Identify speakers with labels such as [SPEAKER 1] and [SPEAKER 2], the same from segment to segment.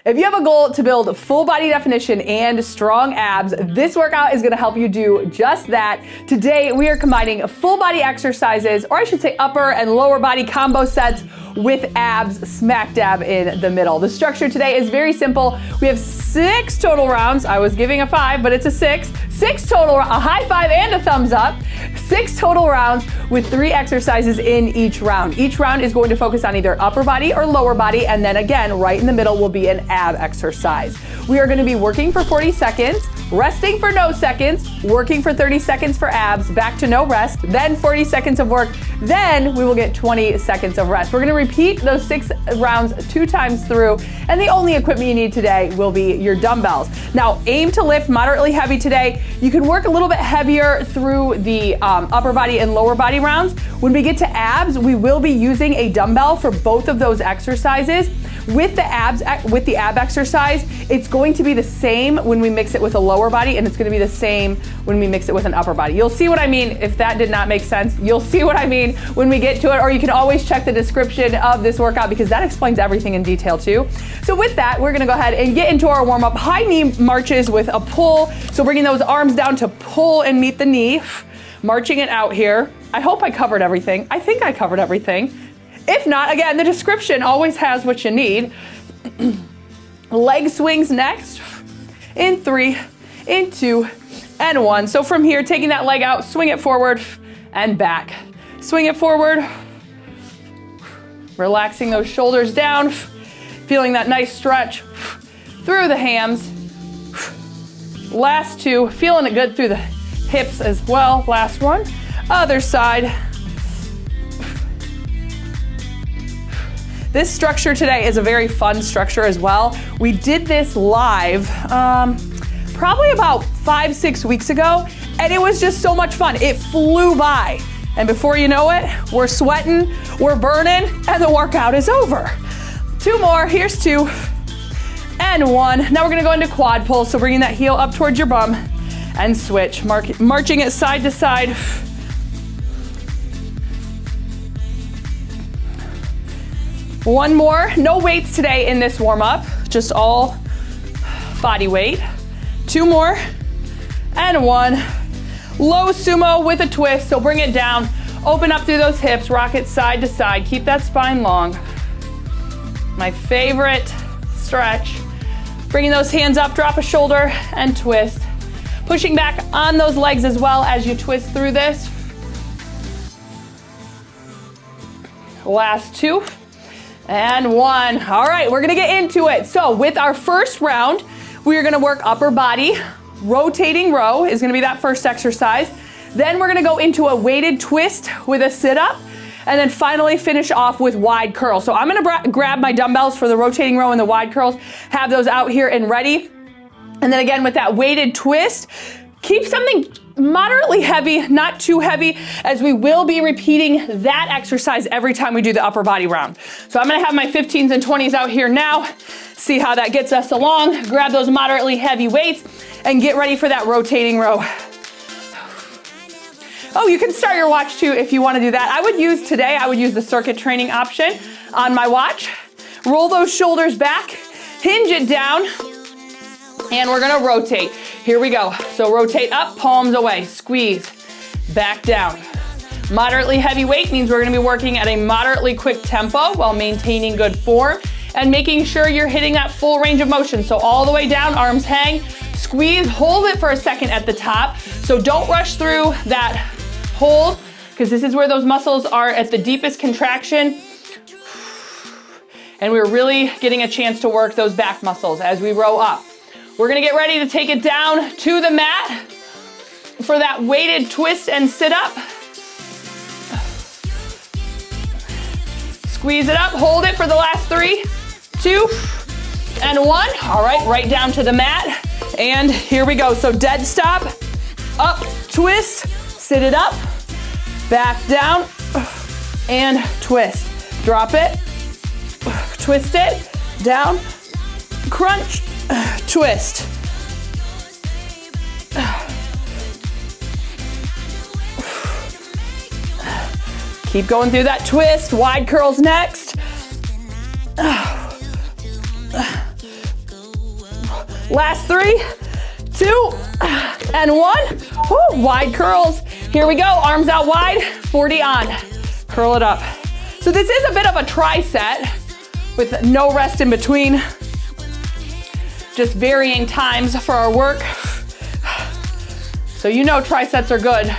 [SPEAKER 1] If you have a goal to build full body definition and strong abs, this workout is gonna help you do just that. Today, we are combining full body exercises, or I should say upper and lower body combo sets with abs smack dab in the middle. The structure today is very simple. We have 6 total rounds. I was giving a 5, but it's a 6. 6 total, a high five and a thumbs up. 6 total rounds with 3 exercises in each round. Each round is going to focus on either upper body or lower body, and then again, right in the middle will be an ab exercise. We are gonna be working for 40 seconds, resting for no seconds, working for 30 seconds for abs, back to no rest, then 40 seconds of work, then we will get 20 seconds of rest. We're gonna repeat those 6 rounds 2 times through, and the only equipment you need today will be your dumbbells. Now, aim to lift moderately heavy today. You can work a little bit heavier through the upper body and lower body rounds. When we get to abs, we will be using a dumbbell for both of those exercises. With the ab exercise, it's going to be the same when we mix it with a lower body, and it's gonna be the same when we mix it with an upper body. You'll see what I mean. If that did not make sense, you'll see what I mean when we get to it, or you can always check the description of this workout because that explains everything in detail too. So with that, we're gonna go ahead and get into our warm-up. High knee marches with a pull. So bringing those arms down to pull and meet the knee, marching it out here. I hope I covered everything. I think I covered everything. If not, again, the description always has what you need. Leg swings next, in 3, in 2, and 1. So from here, taking that leg out, swing it forward and back. Swing it forward, relaxing those shoulders down, feeling that nice stretch through the hams. Last 2, feeling it good through the hips as well. Last one, other side. This structure today is a very fun structure as well. We did this live probably about 5-6 weeks ago, and it was just so much fun. It flew by. And before you know it, we're sweating, we're burning, and the workout is over. 2 more, here's 2, and 1. Now we're gonna go into quad pull, so bringing that heel up towards your bum, and switch, marching it side to side. One more, no weights today in this warm up, just all body weight. 2 more, and 1. Low sumo with a twist, so bring it down, open up through those hips, rock it side to side, keep that spine long. My favorite stretch. Bringing those hands up, drop a shoulder, and twist. Pushing back on those legs as well as you twist through this. Last 2. And 1. All right, we're gonna get into it. So with our first round, we are gonna work upper body. Rotating row is gonna be that first exercise. Then we're gonna go into a weighted twist with a sit-up, and then finally finish off with wide curls. So I'm gonna grab my dumbbells for the rotating row and the wide curls, have those out here and ready. And then again with that weighted twist, keep something moderately heavy, not too heavy, as we will be repeating that exercise every time we do the upper body round. So I'm gonna have my 15s and 20s out here now, see how that gets us along, grab those moderately heavy weights, and get ready for that rotating row. Oh, you can start your watch too if you wanna do that. I would use the circuit training option on my watch. Roll those shoulders back, hinge it down, and we're gonna rotate. Here we go. So rotate up, palms away, squeeze, back down. Moderately heavy weight means we're gonna be working at a moderately quick tempo while maintaining good form and making sure you're hitting that full range of motion. So all the way down, arms hang, squeeze, hold it for a second at the top. So don't rush through that hold, because this is where those muscles are at the deepest contraction. And we're really getting a chance to work those back muscles as we row up. We're gonna get ready to take it down to the mat for that weighted twist and sit up. Squeeze it up, hold it for the last 3, 2, and 1. All right, right down to the mat. And here we go. So dead stop, up, twist, sit it up, back down, and twist. Drop it, twist it, down, crunch, twist. Keep going through that twist. Wide curls next. Last 3, 2, and 1. Woo, wide curls. Here we go, arms out wide, 40 on. Curl it up. So this is a bit of a tri-set with no rest in between. Just varying times for our work. So you know tri-sets are good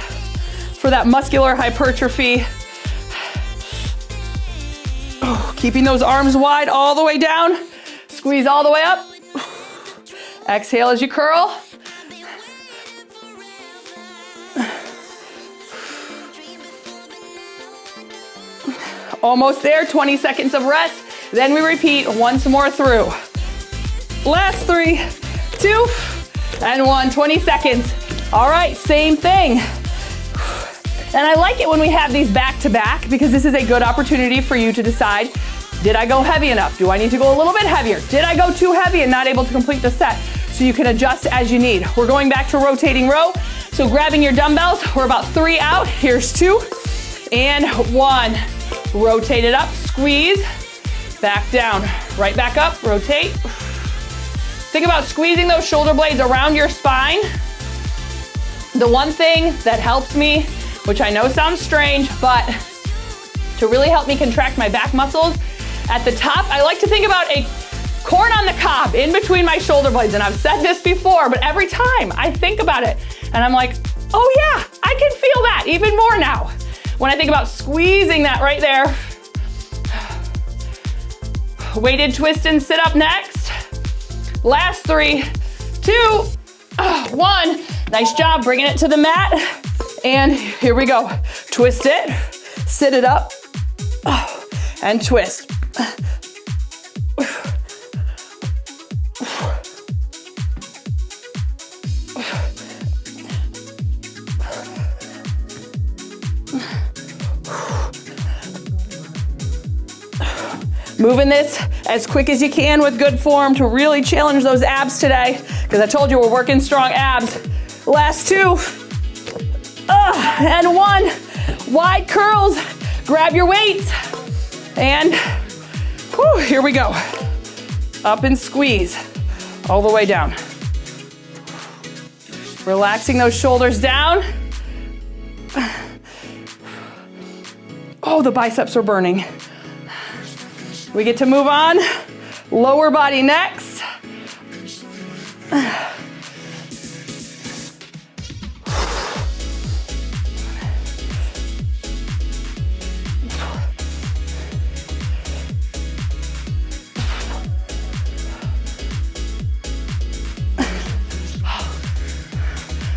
[SPEAKER 1] for that muscular hypertrophy. Oh, keeping those arms wide all the way down. Squeeze all the way up. Exhale as you curl. Almost there, 20 seconds of rest. Then we repeat once more through. Last 3, 2, and 1, 20 seconds. All right, same thing. And I like it when we have these back to back because this is a good opportunity for you to decide, did I go heavy enough? Do I need to go a little bit heavier? Did I go too heavy and not able to complete the set? So you can adjust as you need. We're going back to rotating row. So grabbing your dumbbells, we're about 3 out. Here's 2 and 1. Rotate it up, squeeze, back down, right back up, rotate. Think about squeezing those shoulder blades around your spine. The one thing that helps me, which I know sounds strange, but to really help me contract my back muscles, at the top, I like to think about a corn on the cob in between my shoulder blades. And I've said this before, but every time I think about it and I'm like, oh yeah, I can feel that even more now. When I think about squeezing that right there. Weighted twist and sit up next. Last 3, 2, 1. Nice job bringing it to the mat. And here we go. Twist it, sit it up, and twist. Moving this as quick as you can with good form to really challenge those abs today, because I told you we're working strong abs. Last 2, and 1. Wide curls, grab your weights, and whew, here we go. Up and squeeze, all the way down. Relaxing those shoulders down. Oh, the biceps are burning. We get to move on. Lower body next.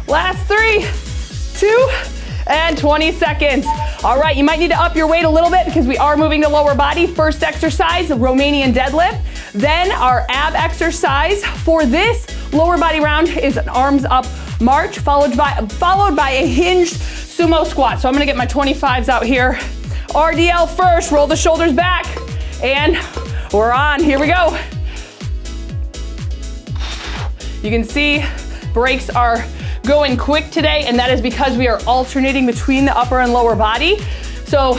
[SPEAKER 1] Last 3, 2, and 20 seconds. All right, you might need to up your weight a little bit because we are moving to lower body. First exercise, Romanian deadlift. Then our ab exercise for this lower body round is an arms up march followed by a hinged sumo squat. So I'm gonna get my 25s out here. RDL first, roll the shoulders back, and we're on, here we go. You can see breaks are going quick today, and that is because we are alternating between the upper and lower body. So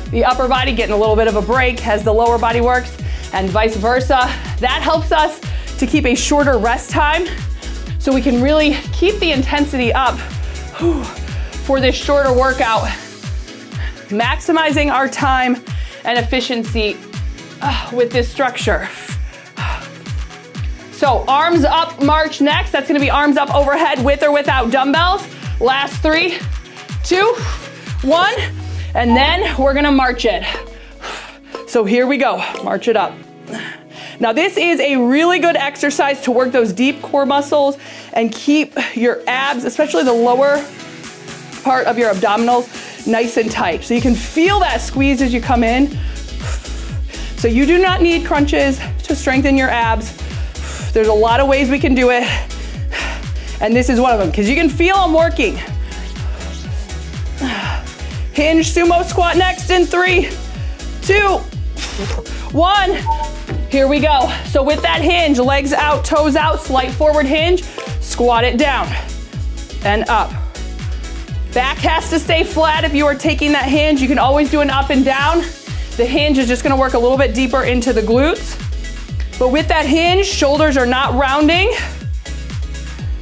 [SPEAKER 1] the upper body getting a little bit of a break as the lower body works, and vice versa. That helps us to keep a shorter rest time so we can really keep the intensity up for this shorter workout, maximizing our time and efficiency with this structure. So arms up march next. That's gonna be arms up overhead with or without dumbbells. Last 3, 2, 1, and then we're gonna march it. So here we go, march it up. Now this is a really good exercise to work those deep core muscles and keep your abs, especially the lower part of your abdominals, nice and tight. So you can feel that squeeze as you come in. So you do not need crunches to strengthen your abs. There's a lot of ways we can do it, and this is one of them, because you can feel them working. Hinge sumo squat next in 3, 2, 1. Here we go. So with that hinge, legs out, toes out, slight forward hinge, squat it down and up. Back has to stay flat if you are taking that hinge. You can always do an up and down. The hinge is just gonna work a little bit deeper into the glutes. But with that hinge, shoulders are not rounding.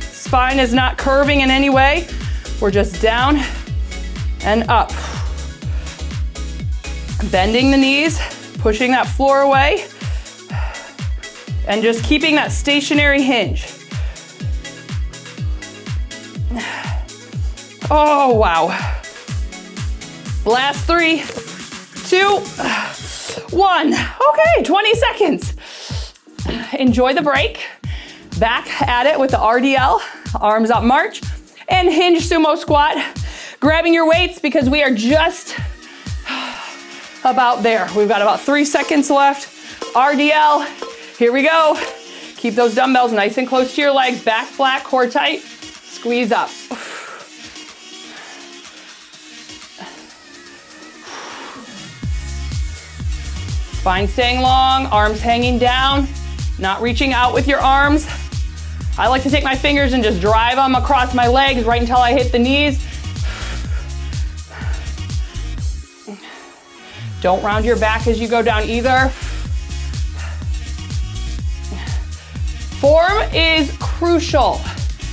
[SPEAKER 1] Spine is not curving in any way. We're just down and up. Bending the knees, pushing that floor away, and just keeping that stationary hinge. Oh, wow. Last 3, 2, 1. Okay, 20 seconds. Enjoy the break. Back at it with the RDL, arms up march, and hinge sumo squat. Grabbing your weights because we are just about there. We've got about 3 seconds left. RDL, here we go. Keep those dumbbells nice and close to your legs, back flat, core tight, squeeze up. Spine staying long, arms hanging down, not reaching out with your arms. I like to take my fingers and just drive them across my legs right until I hit the knees. Don't round your back as you go down either. Form is crucial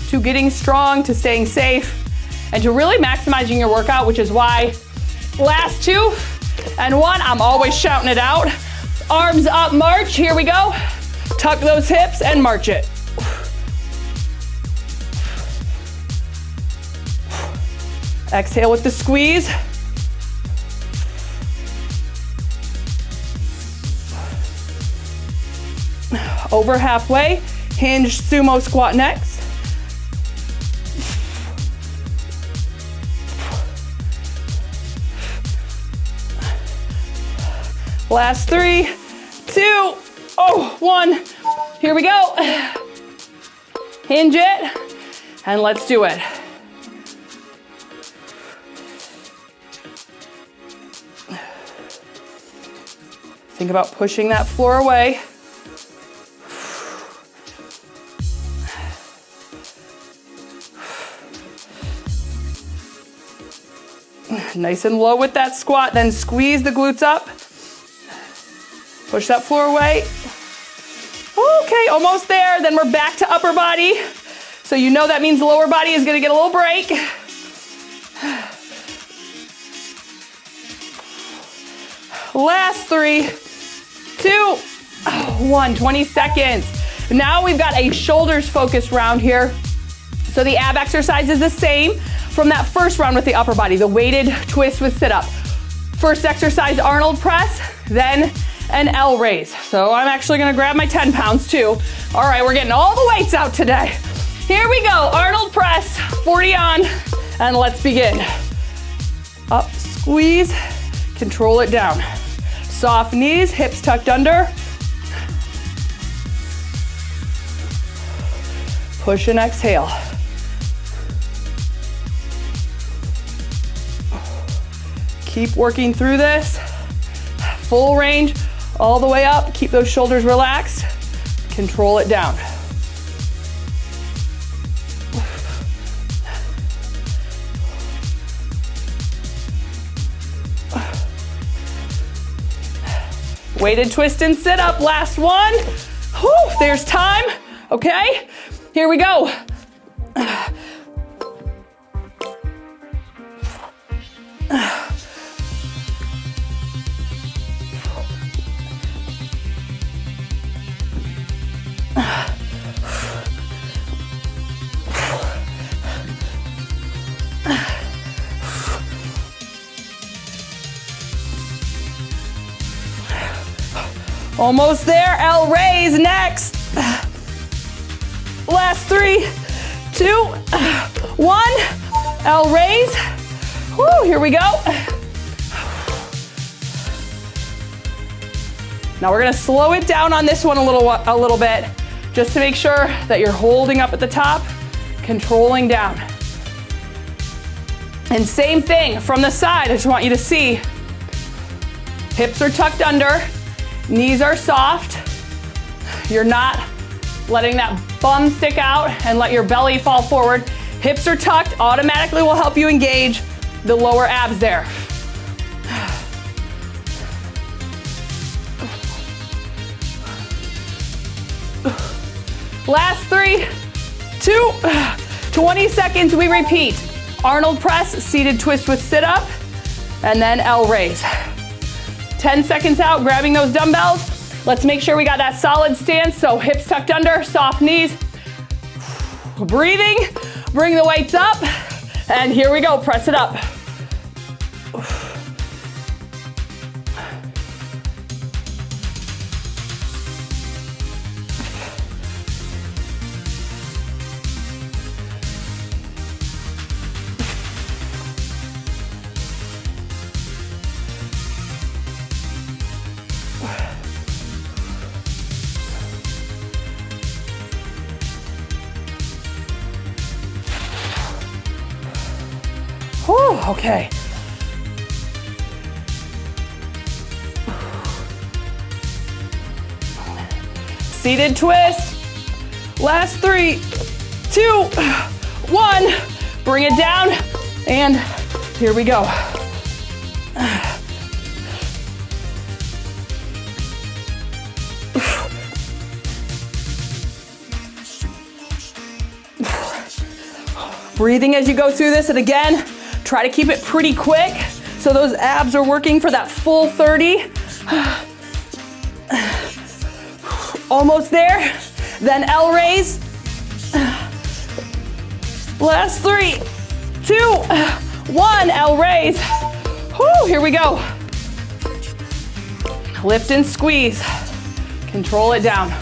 [SPEAKER 1] to getting strong, to staying safe, and to really maximizing your workout, which is why last 2 and 1, I'm always shouting it out. Arms up, march, here we go. Tuck those hips and march it. Exhale with the squeeze. Over halfway, hinge sumo squat next. Last 3, 2, 1. Here we go. Hinge it, and let's do it. Think about pushing that floor away. Nice and low with that squat, then squeeze the glutes up. Push that floor away. Okay, almost there. Then we're back to upper body. So you know that means the lower body is gonna get a little break. Last 3, 2, 1, 20 seconds. Now we've got a shoulders focused round here. So the ab exercise is the same from that first round with the upper body, the weighted twist with sit up. First exercise, Arnold press, then an L raise. So I'm actually gonna grab my 10 pounds too. All right, we're getting all the weights out today. Here we go, Arnold press, 40 on, and let's begin. Up, squeeze, control it down. Soft knees, hips tucked under. Push and exhale. Keep working through this. Full range, all the way up. Keep those shoulders relaxed. Control it down. Weighted twist and sit up, last one. Whew, there's time, okay? Here we go. Almost there, L raise next. Last 3, 2, 1, L raise. Woo, here we go. Now we're gonna slow it down on this one a little bit, just to make sure that you're holding up at the top, controlling down. And same thing from the side, I just want you to see. Hips are tucked under, knees are soft. You're not letting that bum stick out and let your belly fall forward. Hips are tucked, automatically will help you engage the lower abs there. Last 3, 2, 20 seconds, we repeat. Arnold press, seated twist with sit up, and then L raise. 10 seconds out, grabbing those dumbbells. Let's make sure we got that solid stance, so hips tucked under, soft knees. Breathing, bring the weights up, and here we go, press it up. Whew, okay. Seated twist. Last 3, 2, 1. Bring it down, and here we go. Breathing as you go through this, and again, try to keep it pretty quick so those abs are working for that full 30. Almost there. Then L raise. Last 3, 2, 1. L raise. Whew, here we go. Lift and squeeze. Control it down.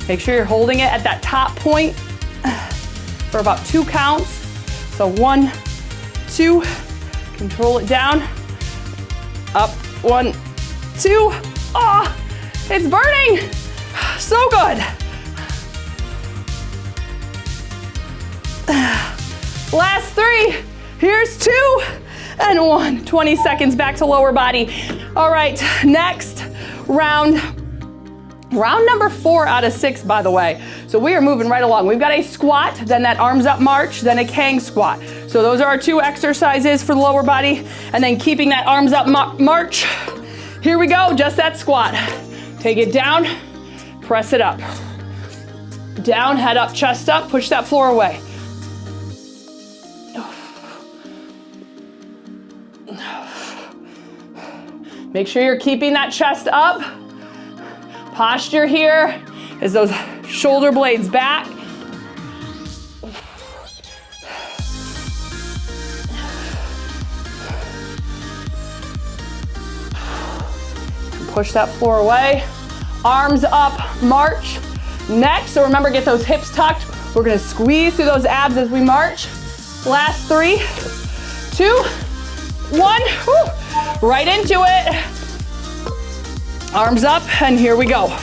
[SPEAKER 1] Make sure you're holding it at that top point for about 2 counts. So 1, 2, control it down. Up, 1, 2. Oh, it's burning. So good. Last 3. Here's 2 and 1. 20 seconds back to lower body. All right, next round. Round number 4 out of 6, by the way. So we are moving right along. We've got a squat, then that arms up march, then a KANG squat. So those are our 2 exercises for the lower body, and then keeping that arms up march. Here we go, just that squat. Take it down, press it up. Down, head up, chest up, push that floor away. Make sure you're keeping that chest up. Posture here is those shoulder blades back. Push that floor away. Arms up, march. Next, so remember, get those hips tucked. We're gonna squeeze through those abs as we march. Last 3, 2, 1. Woo. Right into it. Arms up, and here we go.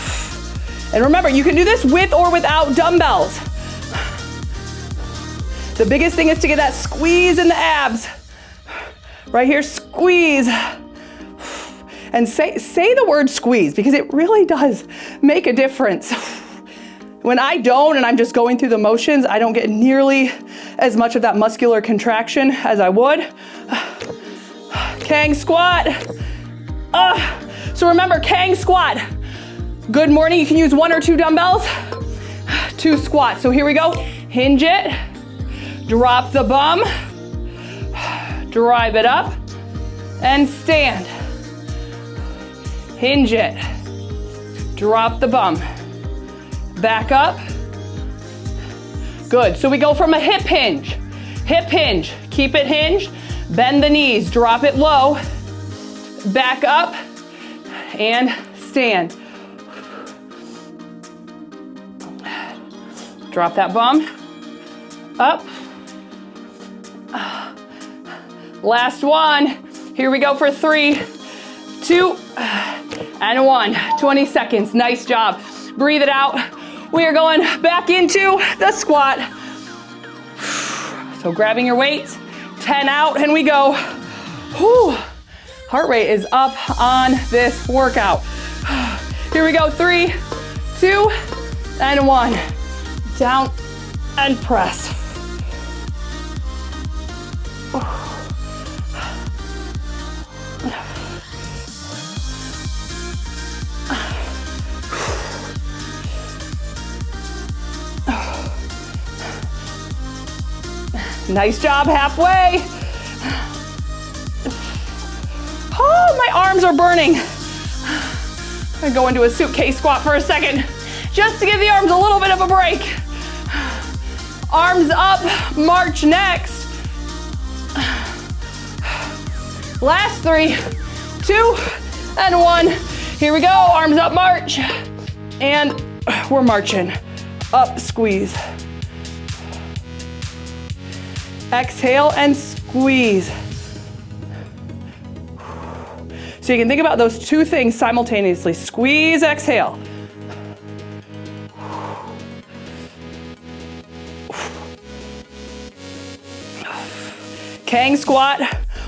[SPEAKER 1] And remember, you can do this with or without dumbbells. The biggest thing is to get that squeeze in the abs. Right here, squeeze. And say the word squeeze, because it really does make a difference. When I don't, and I'm just going through the motions, I don't get nearly as much of that muscular contraction as I would. KANG squat. So remember, KANG squat. Good morning, you can use 1 or 2 dumbbells. 2 squats, so here we go. Hinge it, drop the bum, drive it up, and stand. Hinge it, drop the bum, back up. Good, so we go from a hip hinge, keep it hinged, bend the knees, drop it low, back up, and stand. Drop that bum, up. Last one, here we go for 3, 2, and 1. 20 seconds, nice job. Breathe it out. We are going back into the squat. So grabbing your weights, 10 out, and we go. Whew. Heart rate is up on this workout. Here we go, 3, 2, and 1. Down, and press. Nice job, halfway. Oh, my arms are burning. I'm gonna go into a suitcase squat for a second, just to give the arms a little bit of a break. Arms up, march next. Last 3, 2, and 1. Here we go, arms up, march. And we're marching. Up, squeeze. Exhale and squeeze. So you can think about those two things simultaneously. Squeeze, exhale. Kang squat,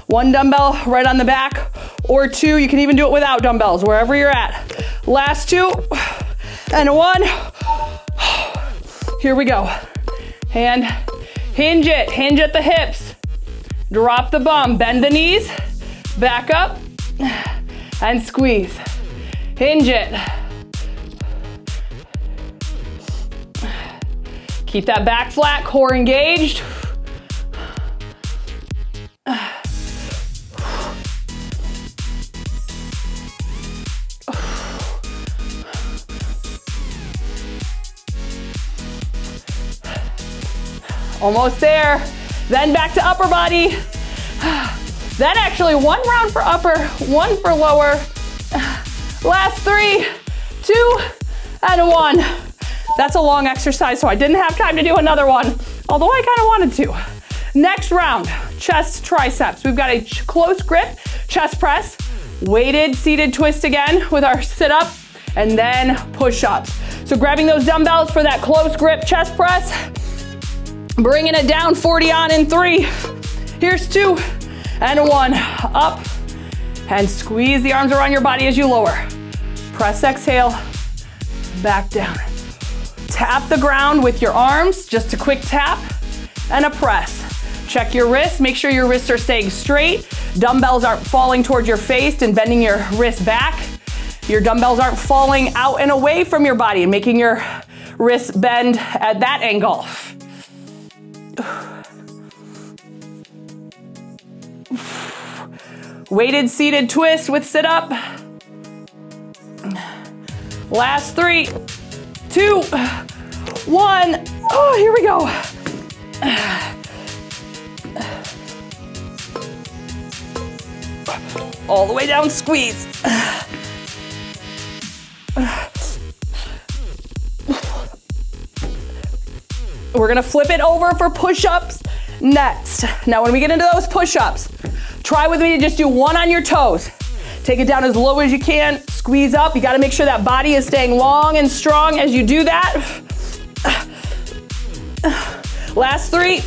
[SPEAKER 1] 1 dumbbell right on the back, or 2. You can even do it without dumbbells, wherever you're at. Last 2, and 1. Here we go. And hinge it, hinge at the hips. Drop the bum, bend the knees, back up, and squeeze. Hinge it. Keep that back flat, core engaged. Almost there. Then back to upper body. Then actually 1 round for upper, 1 for lower. Last 3, 2, and 1. That's a long exercise, so I didn't have time to do another one, although I kind of wanted to. Next round, chest, triceps. We've got a close grip, chest press, weighted seated twist again with our sit up, and then push-ups. So grabbing those dumbbells for that close grip chest press, bringing it down, 40 on in 3. Here's 2 and 1. Up and squeeze the arms around your body as you lower. Press, exhale, back down. Tap the ground with your arms, just a quick tap and a press. Check your wrists, make sure your wrists are staying straight. Dumbbells aren't falling towards your face and bending your wrist back. Your dumbbells aren't falling out and away from your body and making your wrists bend at that angle. Weighted seated twist with sit up. Last 3, 2, 1. Oh, here we go. All the way down, squeeze. We're gonna flip it over for push-ups next. Now when we get into those push-ups, try with me to just do 1 on your toes. Take it down as low as you can, squeeze up. You gotta make sure that body is staying long and strong as you do that. Last 3,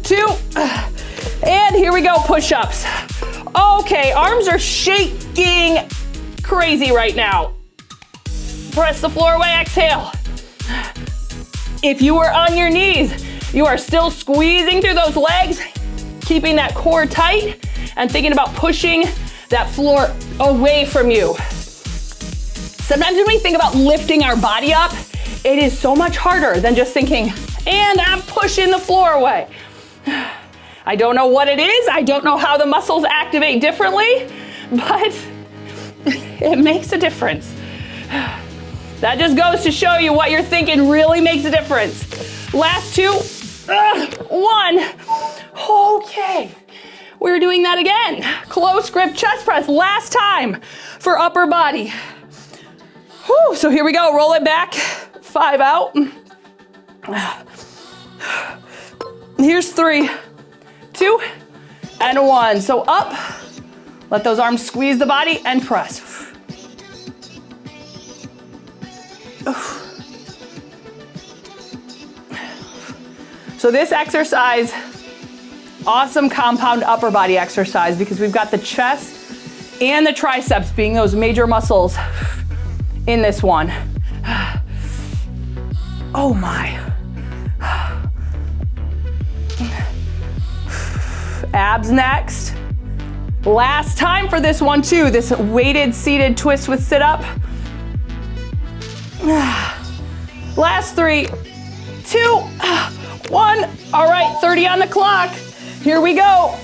[SPEAKER 1] 2, and here we go, push-ups. Okay, arms are shaking crazy right now. Press the floor away, exhale. If you are on your knees, you are still squeezing through those legs, keeping that core tight, and thinking about pushing that floor away from you. Sometimes when we think about lifting our body up, it is so much harder than just thinking, and I'm pushing the floor away. I don't know what it is. I don't know how the muscles activate differently, but it makes a difference. That just goes to show you what you're thinking really makes a difference. Last 2, 1. Okay, we're doing that again. Close grip chest press, last time for upper body. Whew, so here we go, roll it back, 5 out. Here's 3, 2, and 1. So up, let those arms squeeze the body and press. So this exercise, awesome compound upper body exercise because we've got the chest and the triceps being those major muscles in this one. Oh my. Abs next. Last time for this one too, this weighted seated twist with sit up. Last 3, 2, 1. All right, 30 on the clock. Here we go.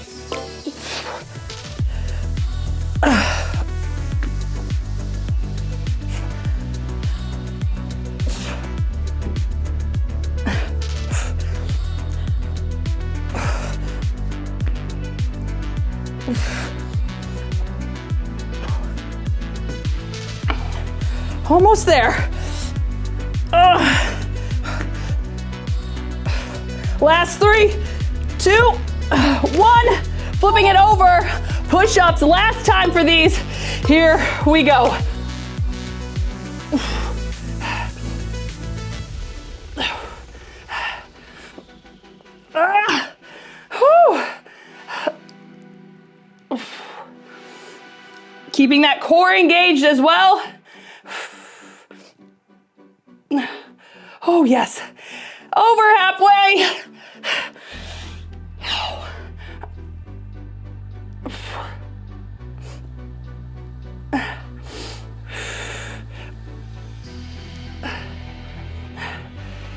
[SPEAKER 1] Almost there. Last 3, 2, 1. Flipping it over. Push-ups. Last time for these. Here we go. Keeping that core engaged as well. Oh yes, over halfway.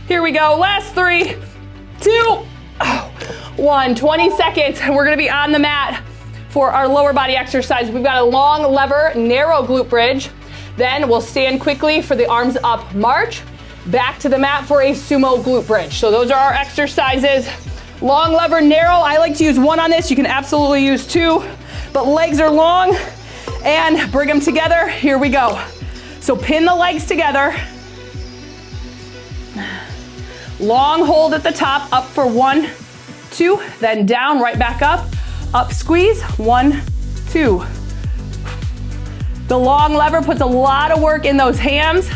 [SPEAKER 1] Here we go, last 3, 2, 1, 20 seconds, and we're gonna be on the mat for our lower body exercise. We've got a long lever, narrow glute bridge. Then we'll stand quickly for the arms up march, back to the mat for a sumo glute bridge. So those are our exercises. Long lever, narrow. I like to use 1 on this. You can absolutely use 2, but legs are long and bring them together. Here we go. So pin the legs together. Long hold at the top, up for 1, 2, then down, right back up squeeze, 1, 2. The long lever puts a lot of work in those hams,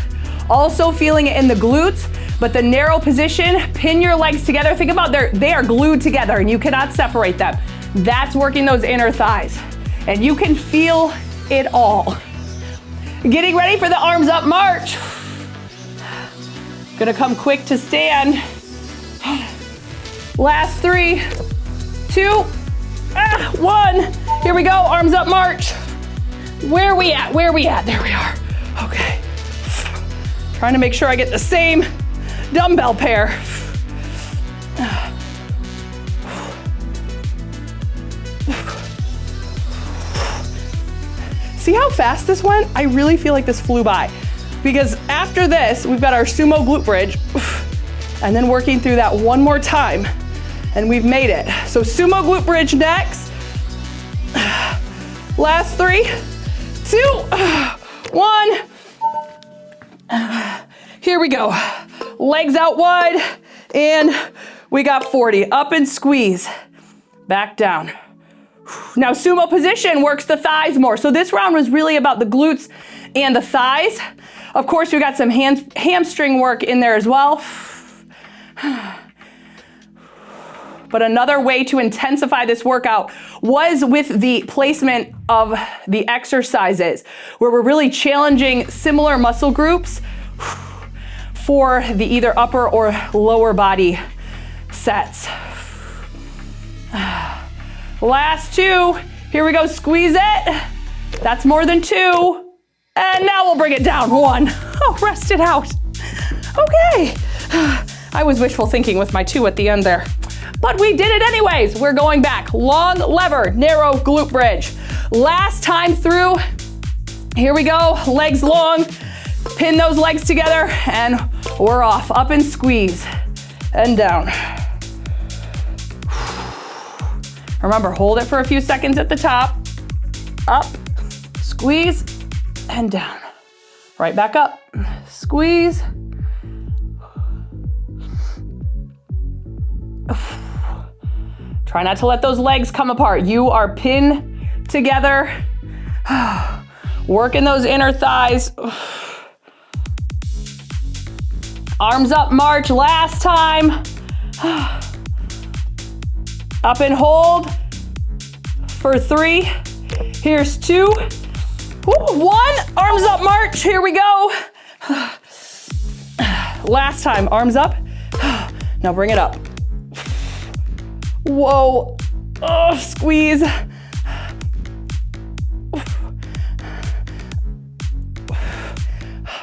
[SPEAKER 1] also feeling it in the glutes, but the narrow position, pin your legs together. Think about they are glued together and you cannot separate them. That's working those inner thighs. And you can feel it all. Getting ready for the arms up march. Gonna come quick to stand. Last 3, 2, 1. Here we go, arms up march. Where are we at? Where are we at? There we are. Okay. Trying to make sure I get the same dumbbell pair. See how fast this went? I really feel like this flew by. Because after this, we've got our sumo glute bridge, and then working through that one more time, and we've made it. So sumo glute bridge next. Last 3, 2, 1. Here we go. Legs out wide, and we got 40. Up and squeeze. Back down. Now sumo position works the thighs more. So this round was really about the glutes and the thighs. Of course, we got some hamstring work in there as well. But another way to intensify this workout was with the placement of the exercises, where we're really challenging similar muscle groups for the either upper or lower body sets. Last 2, here we go, squeeze it. That's more than 2. And now we'll bring it down, 1. Oh, rest it out. Okay. I was wishful thinking with my 2 at the end there. But we did it anyways. We're going back. Long lever, narrow glute bridge. Last time through. Here we go, legs long. Pin those legs together and we're off. Up and squeeze and down. Remember, hold it for a few seconds at the top. Up, squeeze, and down. Right back up, squeeze. Try not to let those legs come apart. You are pinned together. Working those inner thighs. Arms up, march, last time. Up and hold for 3. Here's 2. 1, arms up, march, here we go. Last time, arms up. Now bring it up. Whoa, Oh, squeeze.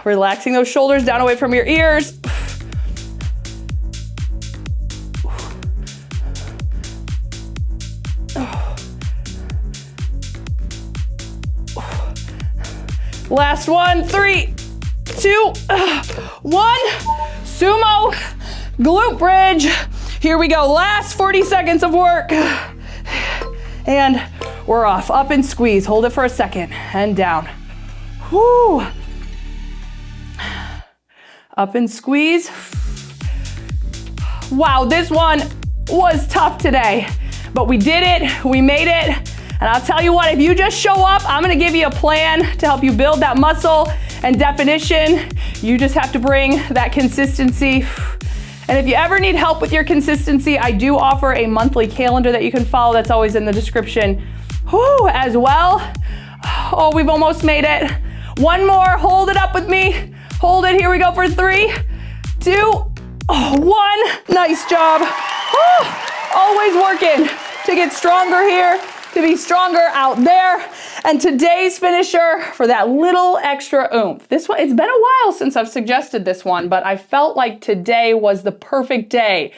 [SPEAKER 1] Relaxing those shoulders down away from your ears. Last one, 3, 2, 1. Sumo glute bridge. Here we go, last 40 seconds of work. And we're off, up and squeeze. Hold it for a second and down. Whoo. Up and squeeze. Wow, this one was tough today, but we did it, we made it. And I'll tell you what, if you just show up, I'm gonna give you a plan to help you build that muscle and definition. You just have to bring that consistency. And if you ever need help with your consistency, I do offer a monthly calendar that you can follow. That's always in the description as well. Oh, we've almost made it. One more, hold it up with me. Hold it, here we go for 3, 2, 1. Nice job. Always working to get stronger here, to be stronger out there. And today's finisher for that little extra oomph. This one, it's been a while since I've suggested this one, but I felt like today was the perfect day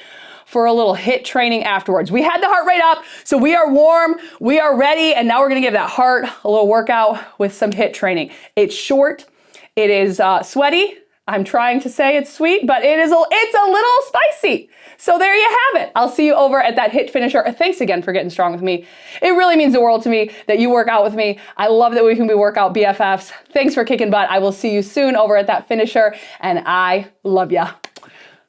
[SPEAKER 1] for a little HIIT training afterwards. We had the heart rate up, so we are warm, we are ready, and now we're gonna give that heart a little workout with some HIIT training. It's short, it is sweaty. I'm trying to say it's sweet, but it's a little spicy. So there you have it. I'll see you over at that HIIT finisher. Thanks again for getting strong with me. It really means the world to me that you work out with me. I love that we can be workout BFFs. Thanks for kicking butt. I will see you soon over at that finisher, and I love ya.